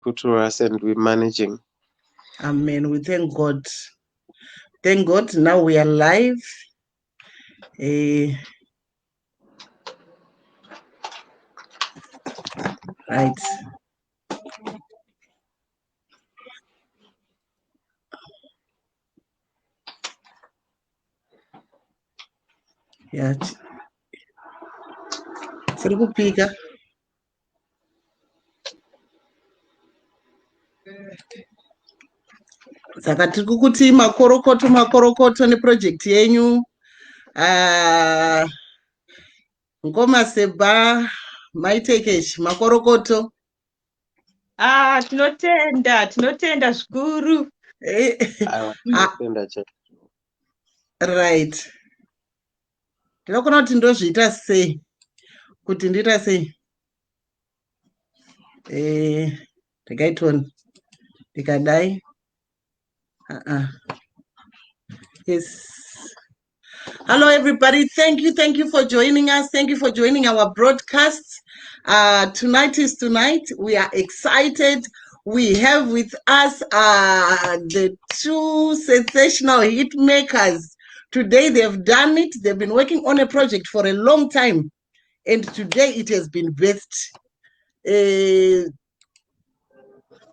put to us and we're managing. Amen. We thank God. Thank God. Now we are live. Right. Yeah. Tiri kupika. Saka tiri kukuti makorokoto neproject yenyu. Ngoma Seba, Tekeshe, makorokoto. Tinotenda zvikuru. Right. Ndinokona kuti ndozviita sei? Kuti ndiita sei? Ndakaitoni. Ndikadai. Yes. Hello, everybody. Thank you for joining us. Thank you for joining our broadcast. Tonight is tonight. We are excited. We have with us the two sensational hit makers. Today they've done it. They've been working on a project for a long time. And today it has been birthed.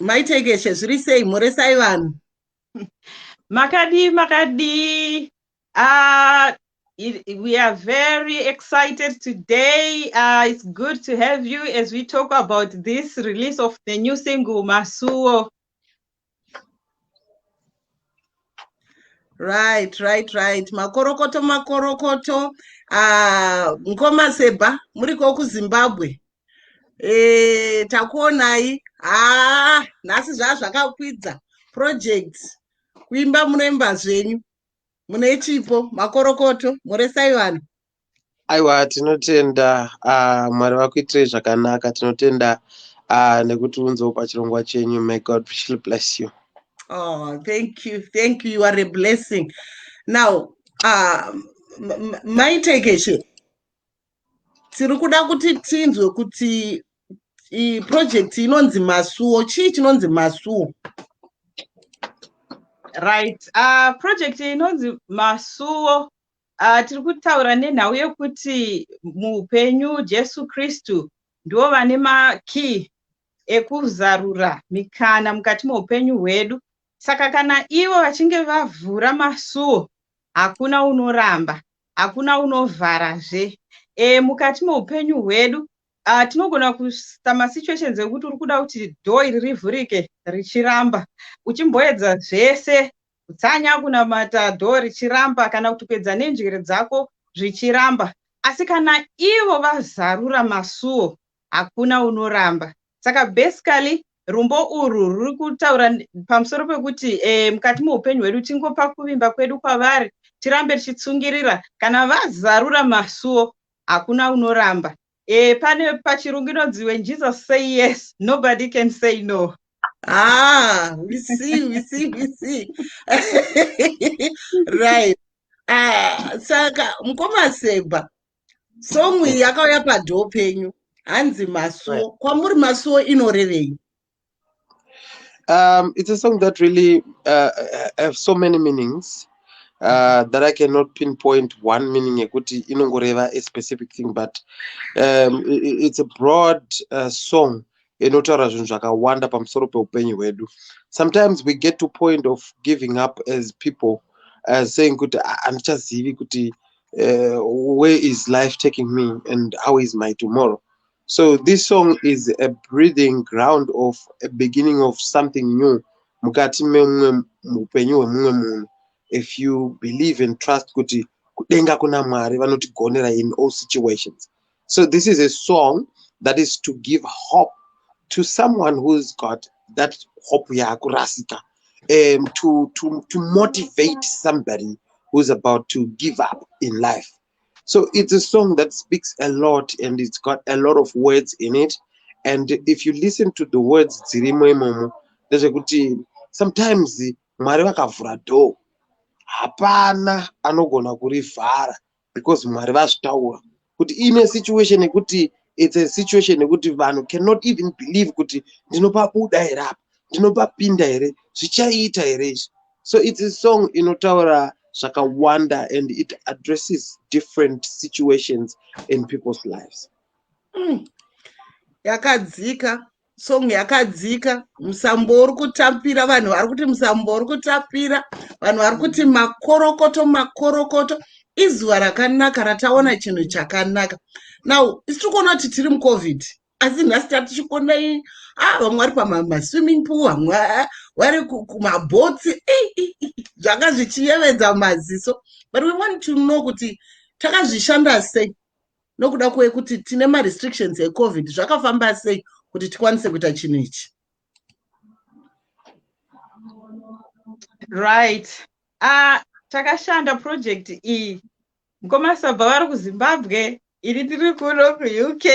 Tekeshe, zviri sei? Muresai vanhu. Makadi. We are very excited today. It's good to have you as we talk about this release of the new single, Masuwo. Right. Makorokoto. Ngoma Seba, muriko kuZimbabwe. Takuonai. Nhasi zvakakwidza. Project. Kuimba munoimba zvenyu. Mune chipo, makorokoto, muresai vanhu. Aiwa, tinotenda Mwari vakuitirei zvakanaka. Tinotenda nekuti unzopa chirongwa chenyu. May God richly bless you. Oh, thank you. You are a blessing. Now, Tekeshe, tiri kuda kuti tinzwe kuti project inonzi Masuwo. Chii chinonzi Masuwo? Right. Project inonzi Masuwo. Tiri kutaura nenhau yekuti muupenyu Jesu Kristu ndivo vane makey ekuzarura mikana mukati meupenyu hwedu. Saka kana ivo vachinge vavhura masuwo, hakuna unoramba, hakuna unovharazve. Mukati meupenyu hwedu tinogona kuita masituations ekuti uri kuda kuti door iri rivhurike richiramba, uchimboedza zvese kutsanya kunamata door richiramba, kana kuti kuedza nenjere dzako zvichiramba. Asi kana ivo vazarura masuwo, hakuna unoramba. Saka basically rumbo urwu ruri kutaura pamusoro pekuti mukati meupenyu hwedu tingopa kuvimba kwedu kwavari, tirambe tichitsungirira. Kana vazarura masuwo, hakuna unoramba. Pane pachirungu inonzi when Jesus say yes, nobody can say no. We see. Right. Saka Ngoma Seba, song yakauya padhoo penyu, hanzi Masuwo. Kwamuri Masuwo inorevei? It's a song that really have so many meanings that I cannot pinpoint one meaning ekuti inongoreva a specific thing, but it's a broad song inotaura zvinhu zvakawanda pamusoro peupenyu hwedu. Sometimes we get to point of giving up as people, saying kuti handichazivi kuti where is life taking me and how is my tomorrow. So this song is a breathing ground of a beginning of something new mukati meupenyu hwemumwe munhu. If you believe and trust kuti kudenga kuna Mwari vanotigonera in all situations. So this is a song that is to give hope to someone who's got that hope yakurasika, to motivate somebody who's about to give up in life. So it's a song that speaks a lot and it's got a lot of words in it. And if you listen to the words dzirimo imomo, there's a kuti sometimes Mwari vakavhura door, hapana anogona kurivhara because Mwari vazvitaura kuti ine situation yekuti it's a situation yekuti vanhu cannot even believe kuti ndinopabuda here apa, ndinopapinda here, zvichaita here izvi. So it's a song inotaura zvakawanda and it addresses different situations in people's lives. Yakadzika, song yakadzika, musambo uri kutapira, vanhu vari kuti musambo uri kutapira, vanhu vari kuti makorokoto, izuva rakanaka rataona chinhu chakanaka. Now, tiri kuona kuti tiri muCovid, asi nhasi tatichikona vamwe vari pamaswimming pool, vamwe vari kumabhotsi, zvanga zvichiyevedza maziso. But we want to know kuti takazvishanda sei, nokuda kwekuti tine ma-restrictions eCovid, zvakafamba sei kuti tikwanise kuita chinhu ichi. Right. Takashanda project iyi. Ngomasabva vari kuZimbabwe, ini tiri kuno kuUK.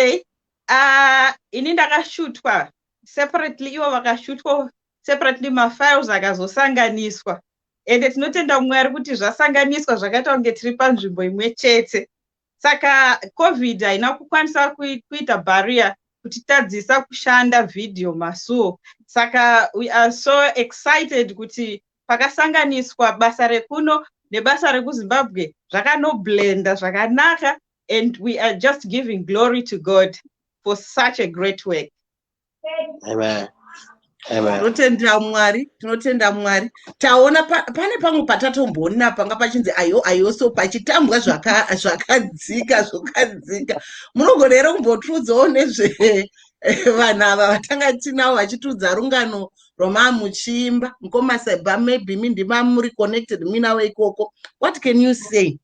Ini ndakashutwa separately, ivo vakashutwa separately, mafiles akazosanganiswa. Ende tinotenda Mwari kuti zvasanganiswa zvakaita kunge tiri panzvimbo imwe chete. Saka COVID haina kukwanisa kuita barrier kuti tadzisa kushanda video Masuwo. Saka we are so excited kuti pakasanganiswa basa rekuno nebasa rekuZimbabwe zvakanoblenda zvakanaka, and we are just giving glory to God for such a great work. Amen. Tinotenda Mwari. Taona pane pamwe patatomboona panga pachinzi ayoso pachitambwa zvakadzika. Munogona here kumbotudzawo nezve vanhu ava vatanga tinavo vachitudza rungano romamuchimba mukomaseba, maybe mindima muri connected minawo ikoko. What can you say?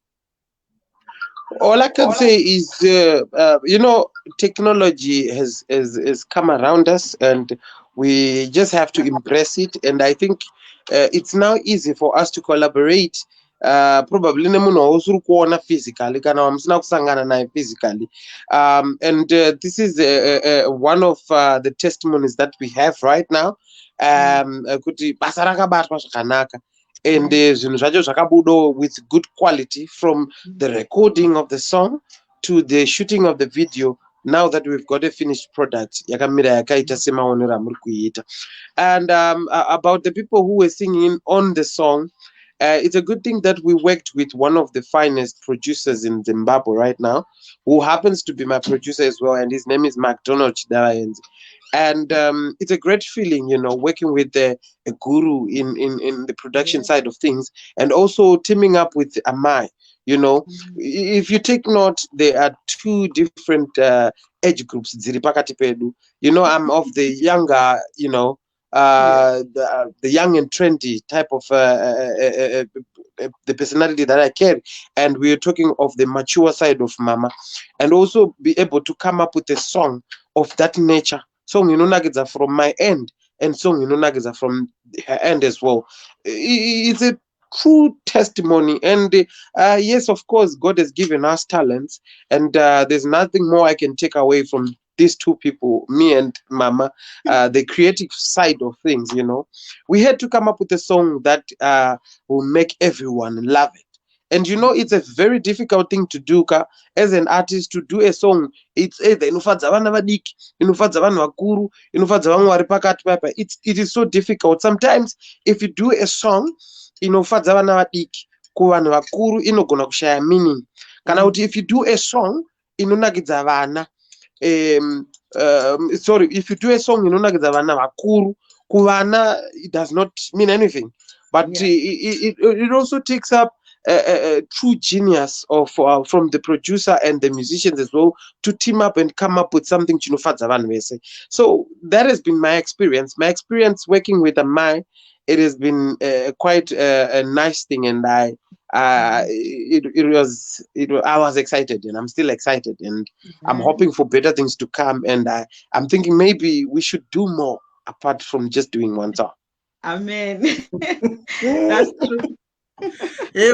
All I can say is, technology has come around us, and we just have to embrace it. And I think it's now easy for us to collaborate. Probably nemunhu physically, kana wamusina kusangana naye physically. And this is one of the testimonies that we have right now. Kuti basa rakabatwa zvakanaka. And zvinhu zvacho zvakabudo with good quality, from the recording of the song to the shooting of the video. Now that we've got a finished product, yakamira yakaita semaonero amuri kuita. And about the people who were singing on the song, it's a good thing that we worked with one of the finest producers in Zimbabwe right now, who happens to be my producer as well, and his name is Matildah. And it's a great feeling, working with a guru in the production side of things, and also teaming up with Amai. If you take note, there are two different age groups. I'm of the younger, the young and trendy type of the personality that I carry, and we're talking of the mature side of Mama, and also be able to come up with a song of that nature. Song nuggets from my end, and song nuggets from her end as well. It's a true testimony, and yes, of course, God has given us talents, and there's nothing more I can take away from these two people, me and Mama, the creative side of things. We had to come up with a song that will make everyone love it. And it's a very difficult thing to do as an artist, to do a song. It's either inofadza vana vadiki, inofadza vanhu vakuru, inofadza vamwe vari pakati papa. It is so difficult. Sometimes if you do a song inofadza vana vadiki, kuvanhu vakuru inogona kushaya meaning. Kana kuti if you do a song inonakidza vana, if you do a song inonakidza vana vakuru, kuvana it does not mean anything. But it also takes up a true genius of from the producer and the musicians as well, to team up and come up with something chinofadza vanhu vese. So that has been my experience. My experience working with Amai, it has been quite a nice thing, and I was excited, and I'm still excited, and I'm hoping for better things to come, and I'm thinking maybe we should do more apart from just doing one song. Amen. That's true.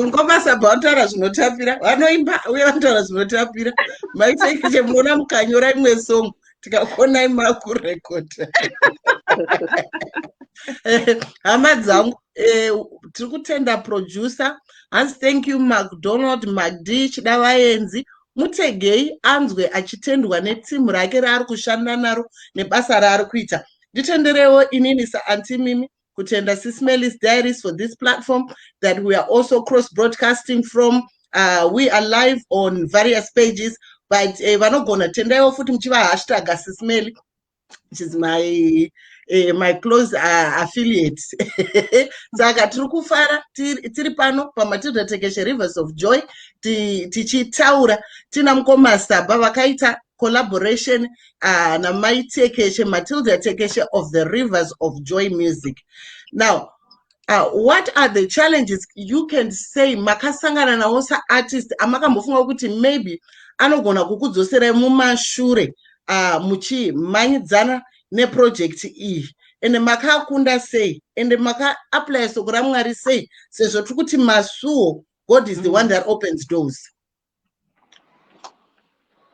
Mukomasabhautaura zvinotapira, vanoimba uye vanotaura zvinotapira. Maiteke muona mukanyora imwe song tikakonai makurekodha. Hama dzangu, tiri kutenda producer. Hanzi thank you McDonald, Magdi, Chidavaenzi, mutegei anzwe achitendwa netimu rake raari kushanda naro nebasa raari kuita. Nditenderewo inini saanti Mimi kutenda SIS MELLY's diaries for this platform that we are also cross broadcasting from. We are live on various pages, but vanogona tendaiwo futi muchiva hashtag SIS MELLY, which is my close affiliate. Saka tiri kufara tiri pano paMatildah Tekeshe Rivers of Joy tichitaura tina mukoma Saba vakaita collaboration namai Tekeshe, Matildah Tekeshe of the Rivers of Joy Music. Now, what are the challenges you can say makasangana nawo saartist amakambofunga kuti maybe anogona kukudzoserai mumashure muchimhanyidzana neproject iyi, ende makakunda sei, ende maka-apply soko raMwari sei, sezvo tiri kuti Masuwo, God is the one that opens doors.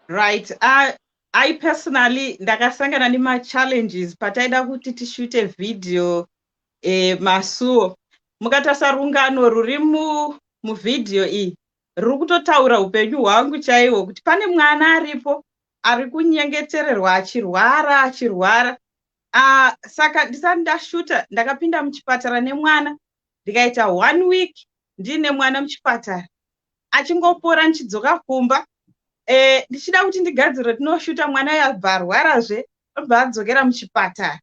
Right. I personally ndakasangana nema-challenges pataida kuti tishute video Masuwo. Mukatasa rungano ruri muvidhio iyi ruri kutotaura upenyu hwangu chaiwo, kuti pane mwana aripo ari kunyengetererwa achirwara. Saka ndisati ndashuta ndakapinda muchipatara nemwana, ndikaita 1 week ndine mwana muchipatara achingopora ndichidzoka kumba. Ndichida kuti ndigadzire tinoshuta mwana yabva arwarazve obva adzokera muchipatara.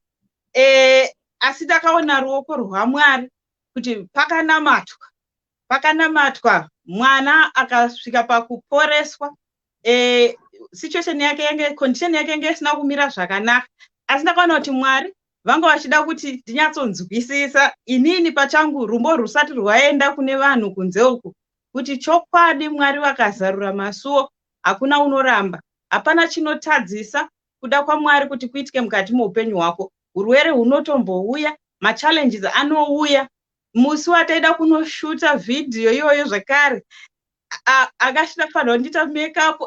Asi ndakaona ruoko rwaMwari kuti pakanamatwa mwana akasvika pakuporeswa. Condition yake yange isina kumira zvakanaka, asi ndakaona kuti Mwari vanga vachida kuti ndinyatsonzwisisa inini pachangu rumbo rusati rwaenda kune vanhu kunze uku, kuti chokwadi Mwari vakazarura Masuwo hakuna unoramba, hapana chinotadzisa kuda kwaMwari kuti kuitike mukati muupenyu hwako. Urwere hunotombouya, machallenges anouya. Musi wataida kunoshuta video iyoyo zvakare akashida kufanira kundita makeup,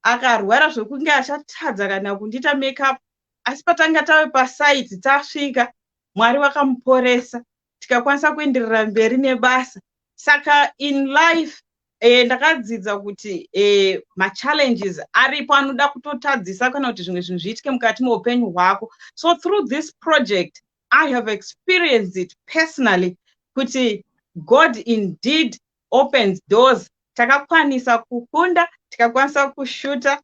akarwara zvokunge achatadza kana kundita makeup, asi patanga tave pasite tasvika Mwari wakamuporesa tikakwanisa kuenderera mberi nebasa. Saka in life ndakadzidza kuti machallenges aripo anoda kutotadzisa kana kuti zvimwe zvinhu zviitike mukati muupenyu hwako. So through this project I have experienced it personally kuti God indeed opens doors. Takakwanisa kukunda, tikakwanisa kushuta.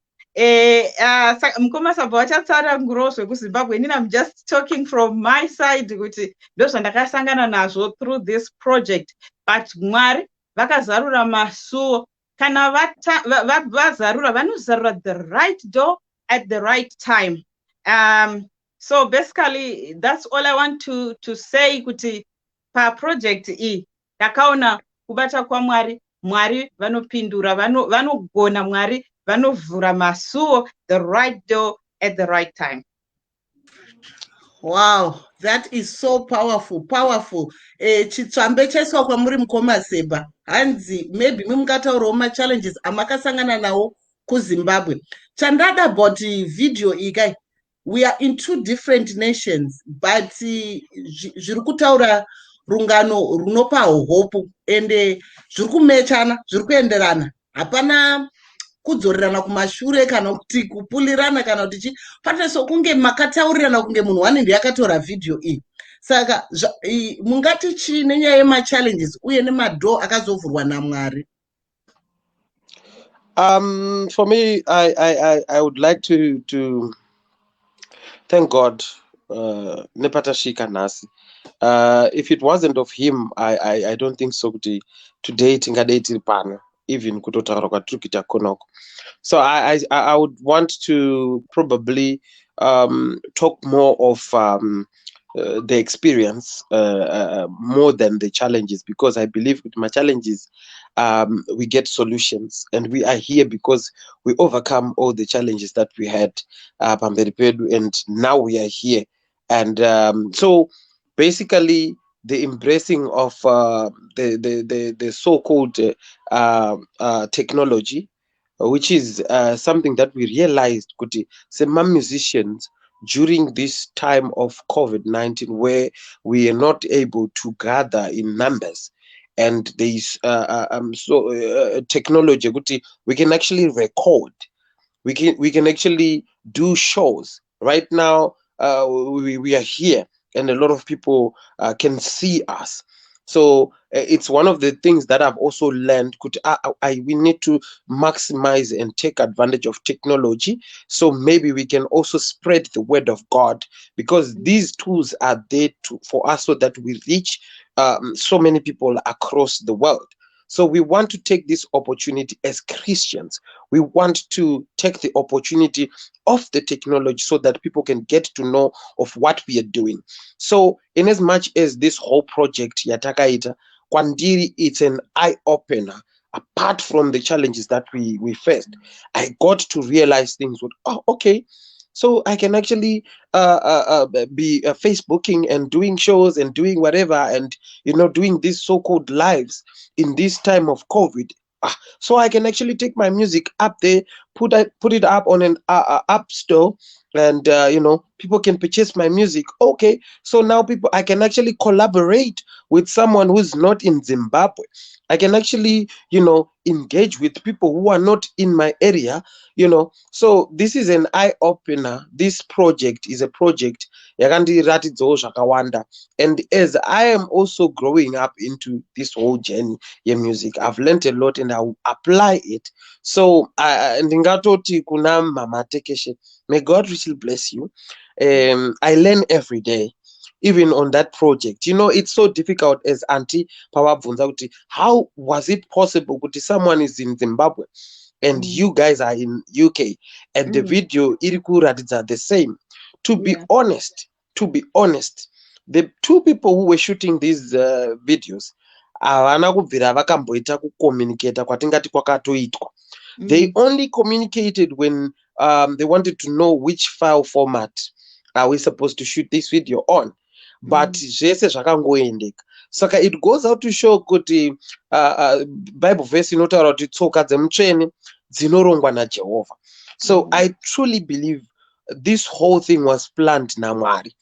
Mukoma Saba vachatsara nguro zvekuZimbabwe, inini I'm just talking from my side kuti ndozvandakasangana nazvo through this project. But Mwari vakazarura Masuwo. Kana vazarura vanozarura the right door at the right time. So basically that's all I want to say kuti pa project iyi ndakaona kubata kwaMwari. Mwari vanopindura, vanogona, Mwari vanovhura Masuwo, the right door at the right time. Wow, that is so powerful. Chitsvambe chaiswa kwamuri mukoma Seba, hanzi maybe mungataurawo machallenges amakasangana nawo kuZimbabwe. Chandada about video iyi, we are in 2 different nations, but zviri kutaura rungano runopa hope ende zviri kumechana, zviri kuenderana, hapana kudzorerana kumashure kana kuti kupulirana kana kuti pata sokunge makataurirana kunge munhu wanenge yakatora video iyi. Saka mungati chii nenyaya yemachallenges uye nemadoo akazovhurwa naMwari? For me, I would like to thank God. Nepatashika nasi. If it wasn't of him, I don't think so. Today, tingadate pana even kutotaura kwatiri kuita konoko. So I would want to probably talk more of the experience more than the challenges, because I believe with my challenges we get solutions, and we are here because we overcome all the challenges that we had and now we are here. And so basically the embracing of the so-called technology, which is something that we realized, some musicians during this time of COVID-19, where we are not able to gather in numbers, and there's technology. We can actually record. We can actually do shows. Right now, we are here, and a lot of people can see us. So it's one of the things that I've also learned. We need to maximize and take advantage of technology, so maybe we can also spread the word of God, because these tools are there for us, so that we reach so many people across the world. So we want to take this opportunity as Christians. We want to take the opportunity of the technology, so that people can get to know of what we are doing. So in as much as this whole project yatakaita kwandiri, it's an eye opener. Apart from the challenges that we faced, I got to realize things with, oh, okay, so I can actually be Facebooking and doing shows and doing whatever, and doing these so-called lives in this time of COVID. So I can actually take my music up there, put it up on an app store, and people can purchase my music. Okay, so now I can actually collaborate with someone who's not in Zimbabwe. I can actually engage with people who are not in my area. So this is an eye opener. This project is a project yakandiratidzawo zvakawanda, and as I am also growing up into this whole journey music, I've learned a lot, and I will apply it. So ndingatoti kuna Mama Tekeshe, may God richly bless you. I learn every day, even on that project. It's so difficult, as Auntie Pawabvunza kuti, how was it possible kuti someone is in Zimbabwe and you guys are in UK, and the video iri kuratidza the same? To be honest, the two people who were shooting these videos havana kubvira vakamboita kucommunicata kwatingati kwakatoitwa. They only communicated when they wanted to know which file format are we supposed to shoot this video on. But zvese zvakangoendeka. Saka it goes out to show kuti Bible verse inotaura kuti tsoka dzemutsvene dzinorongwa naJehovha. So I truly believe this whole thing was planned naMwari.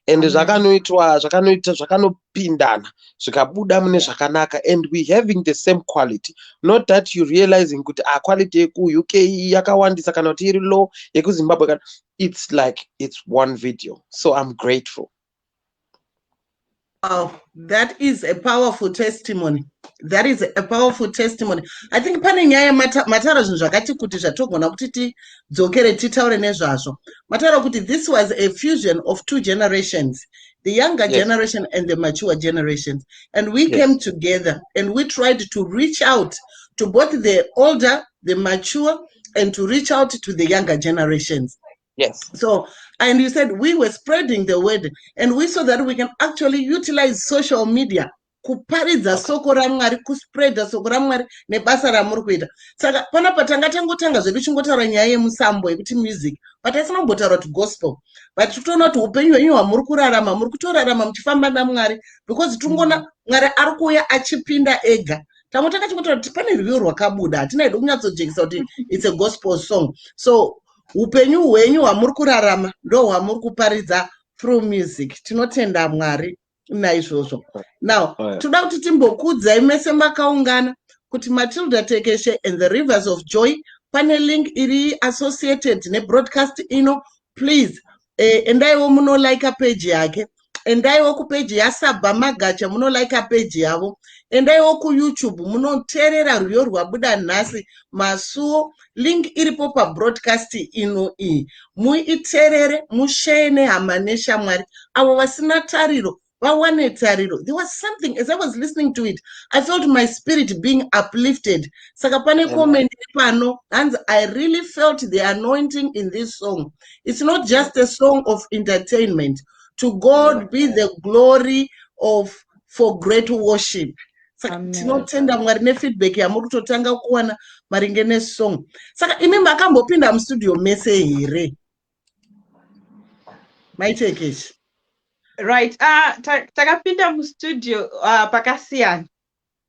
And zvakanopindana zvikabuda mune zvakanaka, and we having the same quality. Not that you realizing kuti quality yeku UK yakawandisa kana kuti iri low, yeku Zimbabwe. It's like it's one video. So I'm grateful. Wow, that is a powerful testimony. That is a powerful testimony. I think pane nyaya matara zvinhu zvakati kuti zvatogona kuti tidzokere titaure nezvazvo. Matara kuti this was a fusion of two generations, the younger generation and the mature generations. And we came together and we tried to reach out to both the older, the mature, and to reach out to the younger generations. Yes. So, and you said we were spreading the word, and we saw that we can actually utilize social media kuparidza soko raMwari, kuspreada soko raMwari nebasa ramuri kuita. Saka panapa tangotanga zvedu chingotaura nyaya yemusambo yekuti music, but hatisina kumbotaura kuti gospel, but titoona kuti upenyu hwenyu hwamuri kurarama muri kutorarama muchifamba naMwari, because tongona Mwari ari kuuya achipinda ega. Tamotanga chingotaura kuti pane rwiyo rwakabuda, hatina hedu kunyatsojekisa kuti it's a gospel song. So upenyu hwenyu hwamuri kurarama ndo hwamuri kuparidza through music. Tinotenda Mwari naizvozvo. Now, toda kuti timbokudzai mese makaungana kuti Matildah Tekeshe and the Rivers of Joy, pane link iri associated ne broadcast ino. Please, endaiwo muno like a page yake, endaiwo ku page ya Sabastian Magacha muno like a page yavo, endaiwo ku YouTube munoteerera rwiyo rwabuda nhasi Masuwo. Link iripo pa broadcast ino iyi, muiterere, mushare nehama neshamwari. Avo vasina tariro vawane tariro. There was something, as I was listening to it, I felt my spirit being uplifted. Saka pane comment pano, and I really felt the anointing in this song. It's not just a song of entertainment. To God be the glory for great worship. Tinotenda Mwari nefeedback yamuri kutotanga kuwana maringe nesong. Saka imi makambopinda mustudio mese here? Maitekeshe. Right. Takapinda mustudio pakasiyana.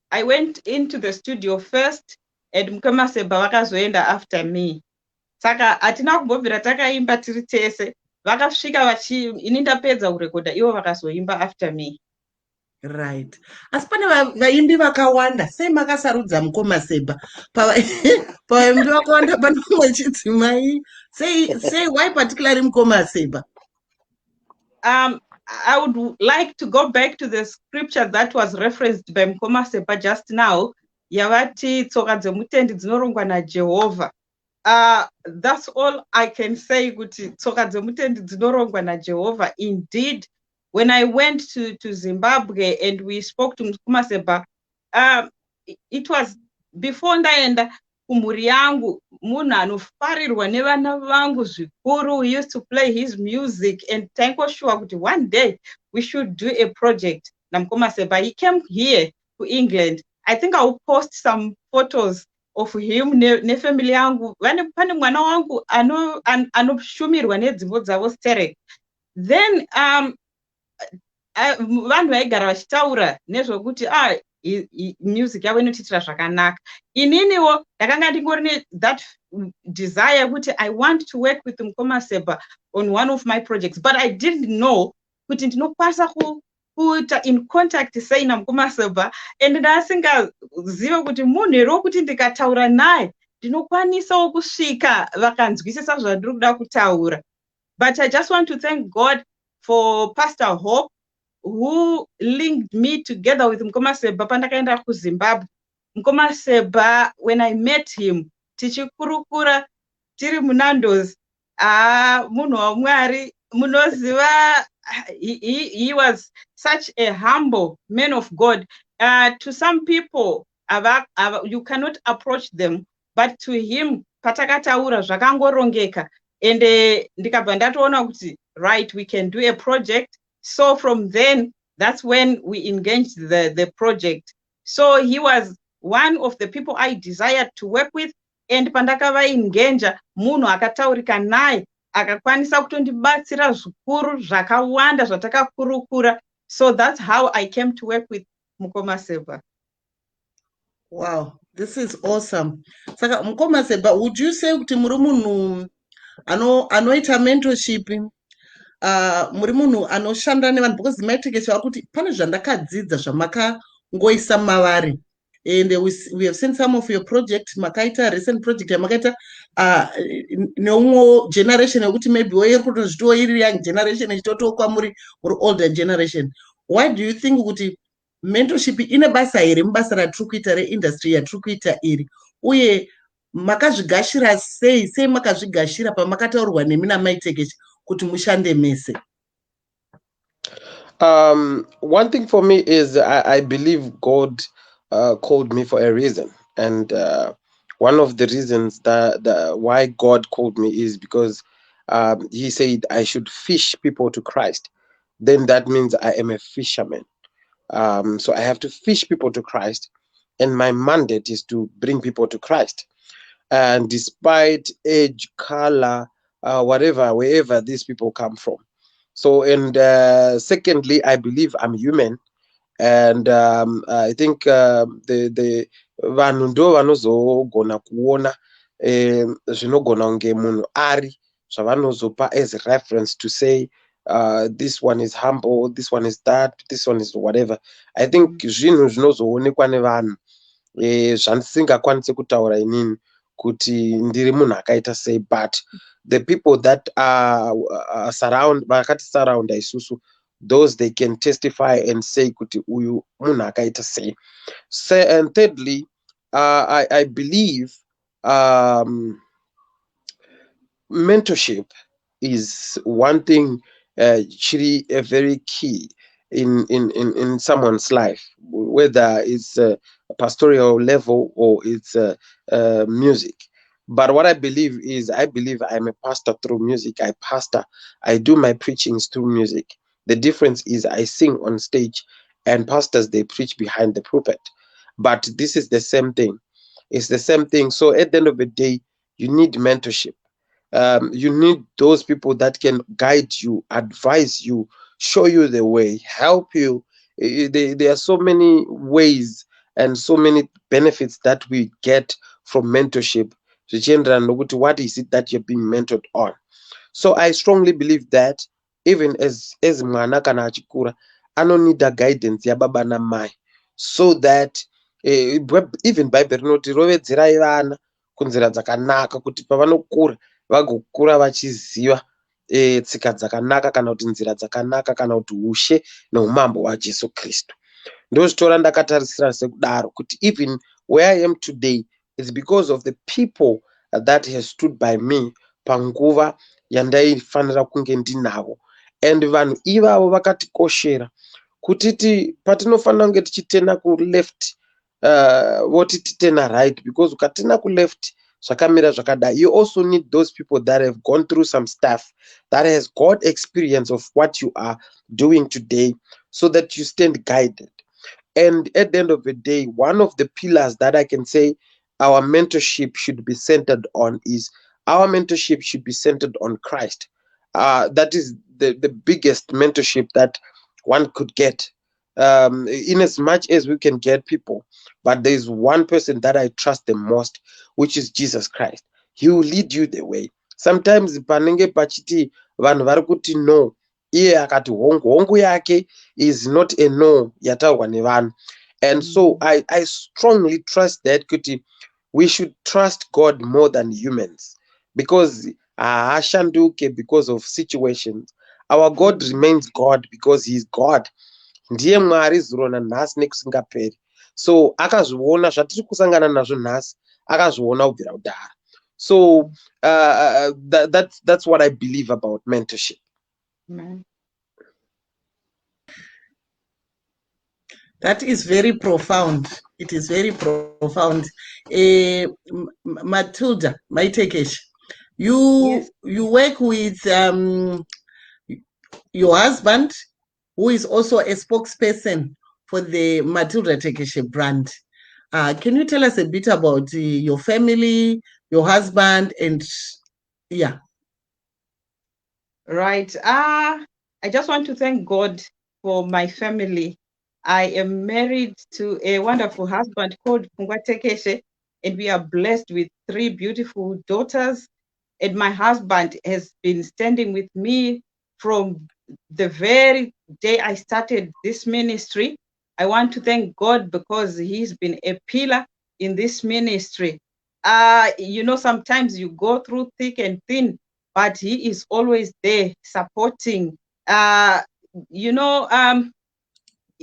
I went into the studio first and Mukamaseba vakazoenda after me. Saka hatina kumbobvira takaimba tiri tese. Vakasvika ini ndapedza kurekodha ivo vakazoimba after me. Right. Asi pane vaimbi vakawanda, sei makasarudza mukoma Seba? Pavaimbi vakawanda pane mumwe chidzimai. Say why particularly mukoma Seba? I would like to go back to the scripture that was referenced by Mkoma Sepa just now. Yavati tsoka dzemutendi dzinorongwa naJehovah. That's all I can say. Kuti tsoka dzemutendi dzinorongwa naJehovah. Indeed, when I went to Zimbabwe and we spoke to Mkoma Sepa, it was before ndaenda kumhuri yangu, munhu anofarirwa nevana vangu zvikuru. We used to play his music and taingoshuwa kuti one day we should do a project naMukoma Seba. He came here to England. I think I will post some photos of him nefamily yangu. Pane mwana wangu anoshumirwa nedzimbo dzavo sterek. Then vanhu vaigara vachitaura nezvokuti music yavo inotiitira zvakanaka. Ininiwo ndakanga ndingori that desire kuti I want to work with Mukoma Seba on one of my projects, but I didn't know kuti ndinokwanisa kuita in contact sei naMukoma Seba, and ndasingaziva kuti munhu here wokuti ndikataura naye ndinokwanisawo kusvika vakanzwisisa zvandiri kuda kutaura. But I just want to thank God for Pastor Hope, who linked me together with Mukoma Seba pandakaenda kuZimbabwe. Mukoma Seba, when I met him, tichikurukura tiri munandos, munhu waMwari, munoziva, he was such a humble man of God. To some people, you cannot approach them, but to him, patakataura zvakangorongeka. And ndikabva ndatoona kuti, right, we can do a project. So from then, that's when we engaged the project. So he was one of the people I desired to work with. And pandakava ingenja, munhu akataurika naye, akakwanisa kutondibatsira zvikuru zvakawanda zvatakakurukura. So that's how I came to work with Mukoma Seba. Wow, this is awesome. Saka Mukoma Seba, would you say kuti muri munhu anoita mentorship? Muri munhu anoshanda nevanhu, because Tekeshe vari kuti pane zvandakadzidza zvamakangoisa mavari, and we have seen some of your project. Makaita recent project yamakaita neumwe generation yekuti maybe iri kutozvitiwo iri young generation ichitotiwo kwamuri older generation. Why do you think kuti mentorship ine basa here mubasa ratiri kuita reindustry yatiri kuita iri, uye makazvigashira sei makazvigashira pamakataurwa nemi namai Tekeshe kuti mushande mese? One thing for me is I believe God called me for a reason, and one of the reasons that why God called me is because he said I should fish people to Christ. Then that means I am a fisherman. So I have to fish people to Christ, and my mandate is to bring people to Christ. And despite age, color, whatever, wherever these people come from. So, and secondly, I believe I'm human, and I think the vanhu ndo vanozogona kuona zvinogona kunge munhu ari zvavanozopa as a reference to say this one is humble, this one is that, this one is whatever. I think zvinhu zvinozoonekwa nevanhu zvandisingakwanisi kutaura inini kuti ndiri munhu akaita sei, but the people that are vakati surround isusu, those they can testify and say kuti uyu munhu akaita sei. And thirdly, I believe mentorship is one thing actually very key in someone's life, whether it's a pastoral level or it's music. But what I believe is, I believe I'm a pastor through music. I pastor. I do my preachings through music. The difference is I sing on stage, and pastors, they preach behind the pulpit. But this is the same thing. It's the same thing. So at the end of the day, you need mentorship. You need those people that can guide you, advise you, show you the way, help you. There are so many ways and so many benefits that we get from mentorship. What is it that you're being mentored on? So I strongly believe that even as mwana kana achikura, anonida guidance yababa namai, so that even Bible rinoti rovedzerai vana kunzira dzakanaka kuti pavanokura vagokura vachiziva tsika dzakanaka kana kuti nzira dzakanaka kana kuti ushe neumambo hwaJesu Kristu. Ndozvitora ndakatarisira sekudaro kuti even where I am today is because of the people that has stood by me panguva yandaifanira kunge ndinavo, and vanhu ivavo vakatikoshera kutiti patinofanira kunge tichitena kuleft voti titena right, because ukatena kuleft zvakamira zvakadai. You also need those people that have gone through some stuff, that has got experience of what you are doing today, so that you stand guided. And at the end of the day, one of the pillars that I can say our mentorship should be centered on is our mentorship should be centered on Christ. That is the biggest mentorship that one could get. In as much as we can get people, but there is one person that I trust the most, which is Jesus Christ. He will lead you the way. Sometimes panenge pachiti vanhu vari kuti no, iye akati hongu yake is not a no yataurwa nevanhu. And so I strongly trust that kuti we should trust God more than humans, because haashanduke because of situations. Our God remains God because he is God. Ndiye Mwari zuro nanhasi nekusingaperi. So akazviona zvatiri kusangana nazvo nhasi, akazviona kubvira kudhara. So that's what I believe about mentorship. Amen. That is very profound. It is very profound. Matildah, my Tekeshe, you work with your husband, who is also a spokesperson for the Matildah Tekeshe brand. Can you tell us a bit about your family, your husband, and yeah? Right. I just want to thank God for my family. I am married to a wonderful husband called Tekeshe, and we are blessed with 3 beautiful daughters. And my husband has been standing with me from the very day I started this ministry. I want to thank God because he's been a pillar in this ministry. Sometimes you go through thick and thin, but he is always there supporting.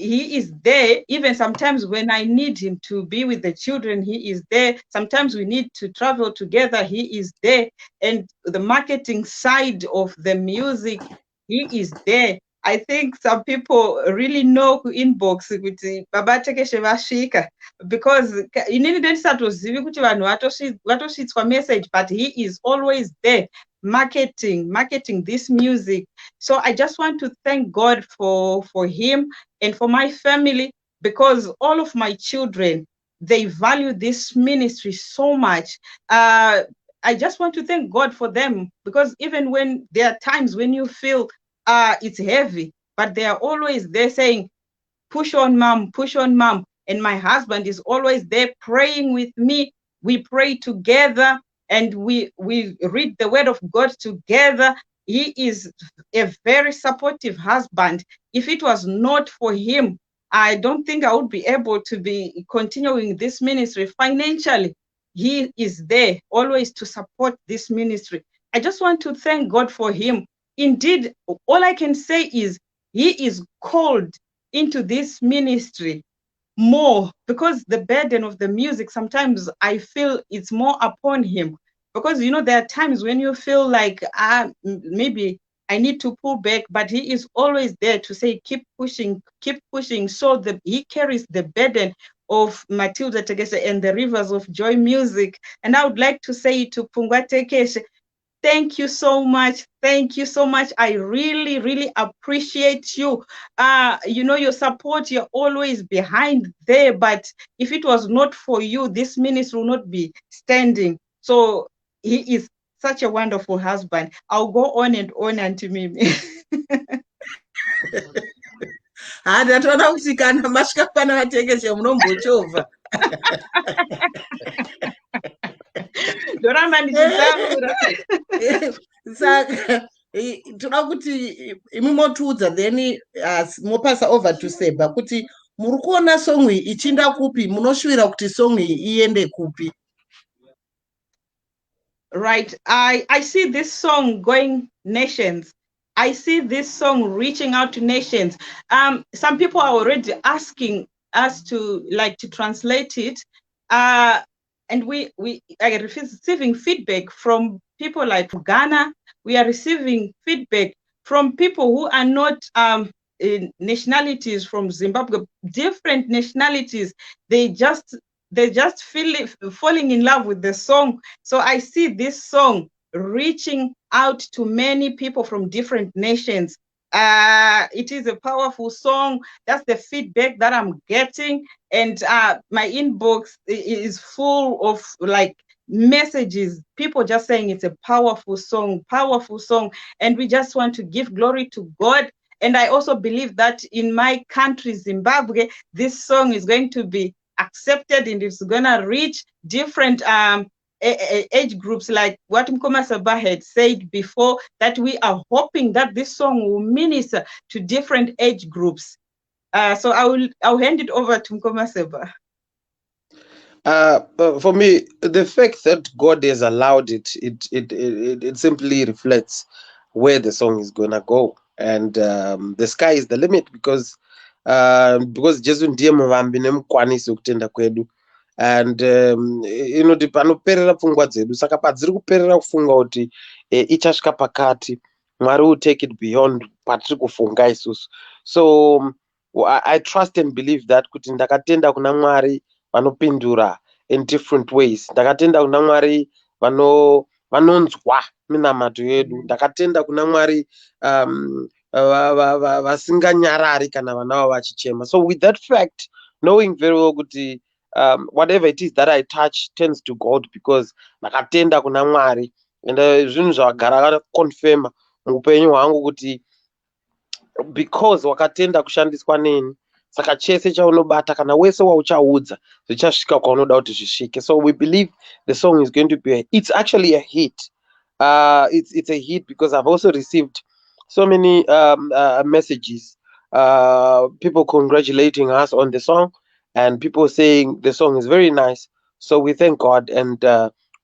He is there even sometimes when I need him to be with the children. He is there. Sometimes we need to travel together. He is there. And the marketing side of the music, he is there. I think some people really know who inbox with Baba Tekeshe Vashika, because inini ndisatozivi kuti vanhu vatosvitswa message, but he is always there marketing this music. So I just want to thank God for him and for my family, because all of my children, they value this ministry so much. I just want to thank God for them, because even when there are times when you feel it's heavy, but they are always there saying, push on mom, push on mom. And my husband is always there praying with me. We pray together and we read the word of God together. He is a very supportive husband. If it was not for him, I don't think I would be able to be continuing this ministry financially. He is there always to support this ministry. I just want to thank God for him. Indeed, all I can say is he is called into this ministry more, because the burden of the music, sometimes I feel it's more upon him, because there are times when you feel like maybe I need to pull back, but he is always there to say keep pushing, so that he carries the burden of Matildah Tekeshe and the Rivers of Joy music. And I would like to say to Tekeshe, thank you so much. Thank you so much. I really, really appreciate you. Your support, you're always behind there. But if it was not for you, this ministry will not be standing. So he is such a wonderful husband. I'll go on and on, Auntie Mimi. Ndatoda kuti kana masvika pana Tekeshe munombochovha. Ndoramba ndichitaura. Saka toda kuti imi motiudza then mopasa over to Seba kuti muri kuona song iyi ichinda kupi, munoshuvira kuti song iyi iende kupi? Right. I see this song going nations. I see this song reaching out to nations. Some people are already asking us to translate it. And we are receiving feedback from people like Ghana. We are receiving feedback from people who are not nationalities from Zimbabwe, different nationalities. They just falling in love with the song. So I see this song reaching out to many people from different nations. It is a powerful song. That's the feedback that I'm getting, and my inbox is full of messages, people just saying it's a powerful song, and we just want to give glory to God. And I also believe that in my country, Zimbabwe, this song is going to be accepted and it's gonna reach different age groups, like what Mkoma Saba had said before, that we are hoping that this song will minister to different age groups. So I'll hand it over to Mkoma Saba. For me, the fact that God has allowed it simply reflects where the song is gonna go, and the sky is the limit, because Jesu ndiye muvambi nemukwanisi wekutenda kwedu, and inoti panoperera pfungwa dzedu, saka padziri kuperera kufunga kuti ichasvika pakati, Mwari will take it beyond patiri kufunga isusu. So I trust and believe that kuti ndakatenda kuna Mwari vanopindura in different ways. Ndakatenda kuna Mwari vanonzwa minamato yedu. Ndakatenda kuna Mwari vasinganyarari kana vana vavo vachichema. So with that fact, knowing very well kuti whatever it is that I touch turns to God, because ndakatenda kuna Mwari, and zvinhu zvagara confirm muupenyu hwangu kuti because wakatenda kushandiswa neni, saka chese chaunobata kana wese wauchaudza zvichasvika kwaunoda kuti zvisvike. So we believe the song is going to be it's actually a hit. It's a hit because I've also received so many messages, people congratulating us on the song, and people saying the song is very nice. So we thank God, and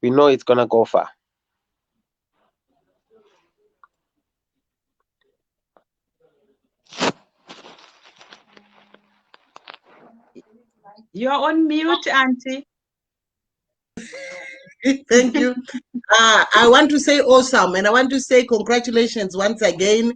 we know it's gonna go far. You're on mute, Auntie. Thank you. I want to say awesome, and I want to say congratulations once again.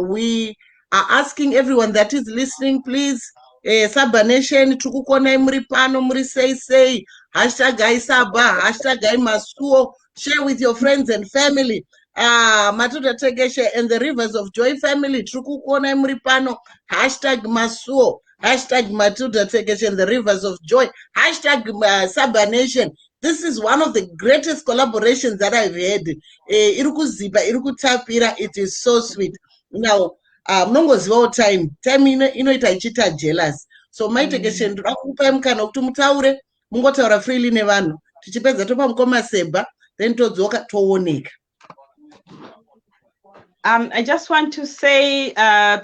We are asking everyone that is listening, please, Saba Nation, tukukona muri pano, muri say, hashtag Saba, hashtag Masuwo, share with your friends and family. Matildah, Tekeshe and the Rivers of Joy family, tukukona muri pano, hashtag Masuwo, hashtag Matildah, Tekeshe and the Rivers of Joy, hashtag Saba Nation. This is one of the greatest collaborations that I've had. Irukuziba, irukutapira, it is so sweet. Now, mnongoziva time inoita ichita jealous. So my Tekeshe ndirakupa mukana kuti mutaure, mungotaura freely nevanhu. Tichipedza topa Mukoma Seba, then todzoka tooneka. I just want to say,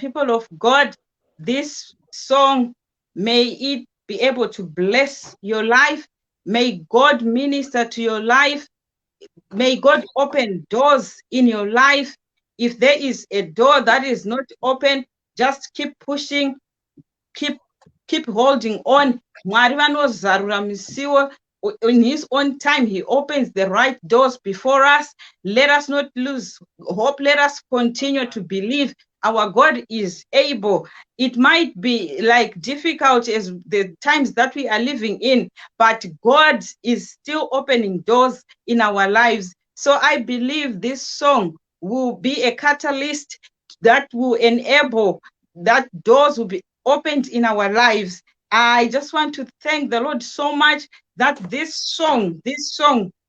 people of God, this song, may it be able to bless your life. May God minister to your life. May God open doors in your life. If there is a door that is not open, just keep pushing, keep holding on. In his own time, he opens the right doors before us. Let us not lose hope. Let us continue to believe our God is able. It might be difficult as the times that we are living in, but God is still opening doors in our lives. So I believe this song will be a catalyst that will enable that doors will be opened in our lives. I just want to thank the Lord so much that this song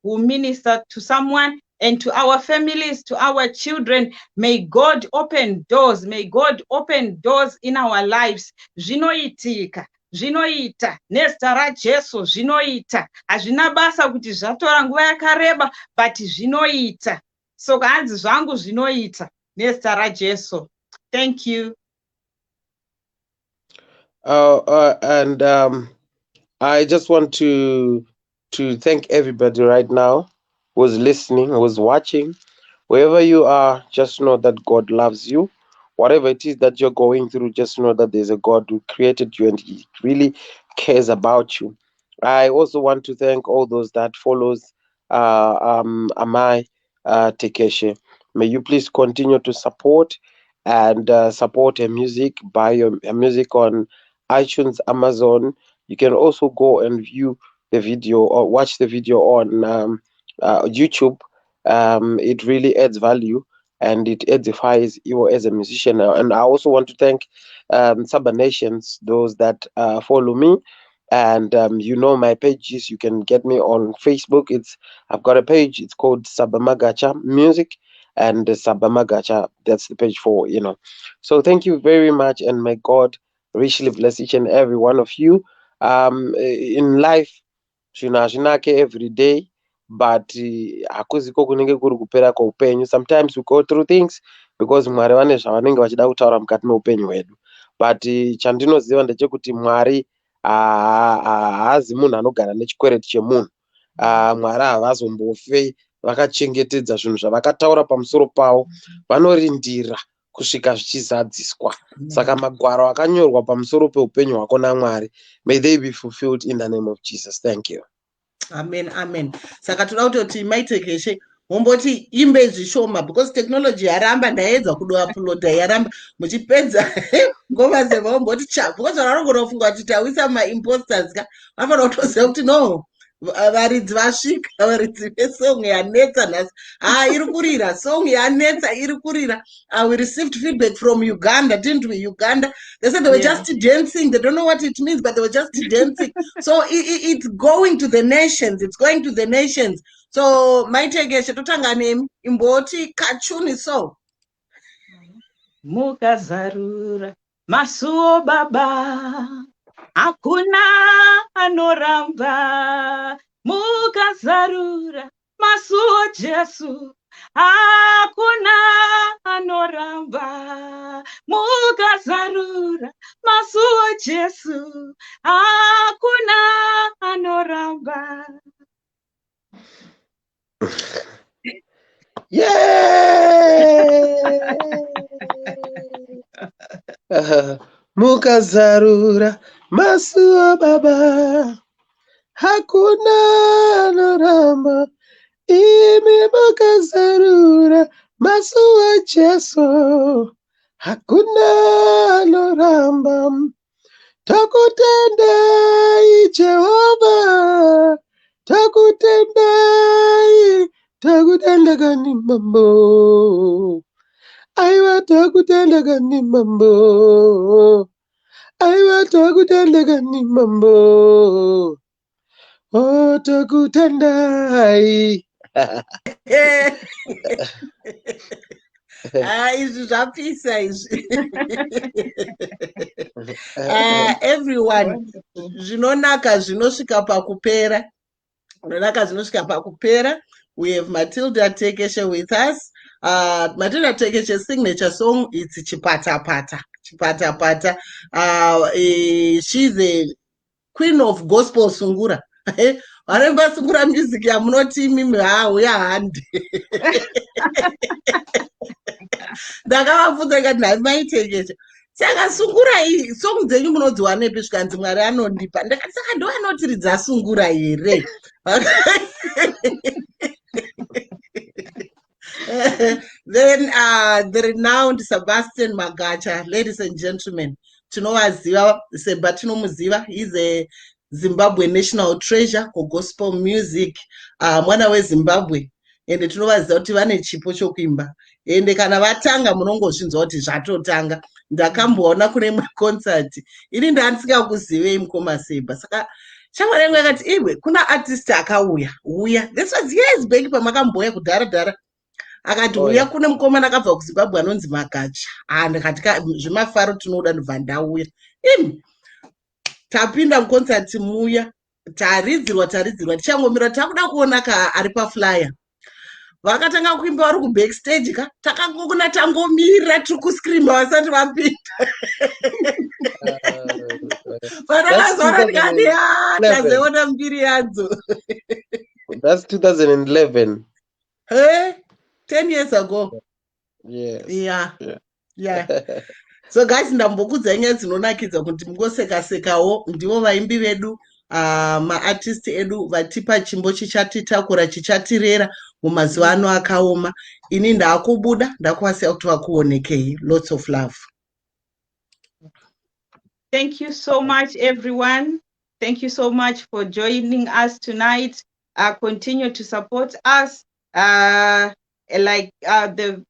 will minister to someone and to our families, to our children. May God open doors. May God open doors in our lives. Zvinoitika, zvinoita, nezita raJesu zvinoita. Hazvina basa kuti zvatora nguva yakareba, but zvinoita. so hanzi zvangu zvinoita nezita raJesu. Thank you. And I just want to thank everybody right now who's listening, who's watching. Wherever you are, just know that God loves you. Whatever it is that you're going through, just know that there's a God who created you and he really cares about you. I also want to thank all those that follows Amai Tekeshe. May you please continue to support and support her music. Buy her music on iTunes, Amazon. You can also go and view the video or watch the video on YouTube. It really adds value and it edifies you as a musician. And I also want to thank Saba Nations, those that follow me. And you know my pages. You can get me on Facebook. I've got a page. It's called Sabastian Magacha Music, and Sabastian Magacha. That's the page for So thank you very much, and may God richly bless each and every one of you. In life, zvinake every day, but hakuziko kunenge kuri kupera kweupenyu. Sometimes we go through things because Mwari vane zvavanenge vachida kutaura mukati meupenyu hwedu, but chandinoziva ndechekuti Mwari haazi munhu anogara nechikwereti chemunhu. Mwari havazombofe vakachengetedza zvinhu zvavakataura pamusoro pavo, vanorindira kusvika zvichizadziswa. Saka magwaro akanyorwa pamusoro peupenyu hwako naMwari, may they be fulfilled in the name of Jesus. Thank you. Amen, amen. Saka toda kutoti Tekeshe mumboti imbe zvishoma because technology yaramba, ndaedza kudouploada yaramba, muchipedza ngoma dzeva mumboti cha because vanogona kufunga kuti tawisa maimposters ka vanofanira kutoziva kuti no varidzi vasvika, varidzi vesong yanetsa nhasi iri kurira, song yanetsa iri kurira. We received feedback from Uganda, didn't we? Uganda, they said they were just dancing. They don't know what it means, but they were just dancing. So it's going to the nations. It's going to the nations. So Tekeshe totanga nemi imboti kachuni so Mukazarura Masuwo baba, hakuna anoramba. Mukazarura Masuwo Jesu, hakuna anoramba. Mukazarura Masuwo Jesu, hakuna anoramba. Mukazarura Masuwo baba, hakuna anoramba. Imi mukazarura Masuwo Jesu, hakuna anoramba. Takutendai Jehova, takutendai, takutendagani mambo. Aiwa takutendagani mambo. Aiwa takutendagani mambo. Oh, takutendai. izvi zvapisa izvi. Everyone, zvinonaka zvinosvika pakupera. Zvinonaka zvinosvika pakupera. We have Matildah Tekeshe with us. Matildah Tekeshe's signature song is Chipata Pata. Chipata Pata. She's a queen of gospel sungura. Varemba sungura music yamunoti mimi uya handi. Ndakavabvunza ikati nhai Tekeshe, saka sungura iyi song dzenyu munodziwanepi zvikanzi Mwari anondipa? Ndakati saka ndoanotiridza sungura here. Then the renowned Sabastian Magacha, ladies and gentlemen, tinowaziva seba tinomuziva. He's a Zimbabwe national treasure for gospel music, mwana weZimbabwe, ende tinovaziva kuti vane chipo chokuimba, ende kana vatanga munongozvinzwa kuti zvatotanga. Ndakamboona kune concert ini ndandisingakuzivei mukoma Seba, saka shamwari yangu yakati iwe kuna artist akauya this was years back pamakamboya kudhara akati uya kune mukomana akabva kuZimbabwe anonzi Magacha. Ndikati zvimafaro tinoda ndibva ndauya. Tapinda muconcert muya, taridzirwa tichangomira takuda kuona ari paflyer. vakatanga kuimba vari kubackstage ka takangokuna tangomirira tiri kuscreama vasati vapinda patakazora tikati tazeona mbiri yadzo. That's 2011. Hey, 10 years ago. Yes. Yeah. So guys, ndambokudzai nyaya dzinonakidza kuti mungosekasekawo ndivo vaimbi vedu maartist edu vatipa chimbo chichatitakura chichatirera mumazuva ano akaoma. Ini ndaakubuda ndakuwasiya kuti vakuonekei. Lots of love. Thank you so much, everyone. Thank you so much for joining us tonight. Continue to support us. Like the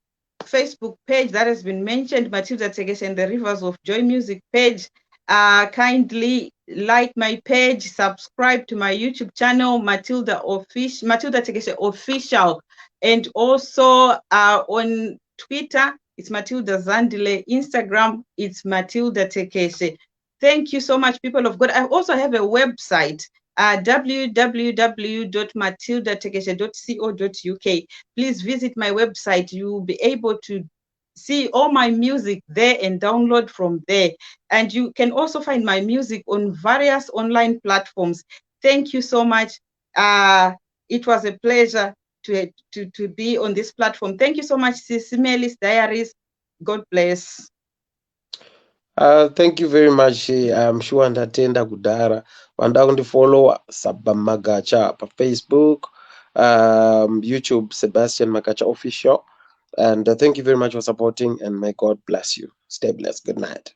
Facebook page that has been mentioned, Matildah Tekeshe and the Rivers of Joy music page. Kindly like my page, subscribe to my YouTube channel, Matildah Tekeshe Official, and also on Twitter, it's Matildah Zandile. Instagram, it's Matildah Tekeshe. Thank you so much, people of God. I also have a website, www.matildahtekeshe.co.uk. Please visit my website. You will be able to see all my music there and download from there. And you can also find my music on various online platforms. Thank you so much. It was a pleasure to be on this platform. Thank you so much, SIS MELLY's Diaries. God bless. Thank you very much. I'm sure ndatenda kudhara vanoda kundifollow Sabastian Magacha pa Facebook, YouTube Sabastian Magacha Official, and thank you very much for supporting, and may God bless you. Stay blessed. Good night.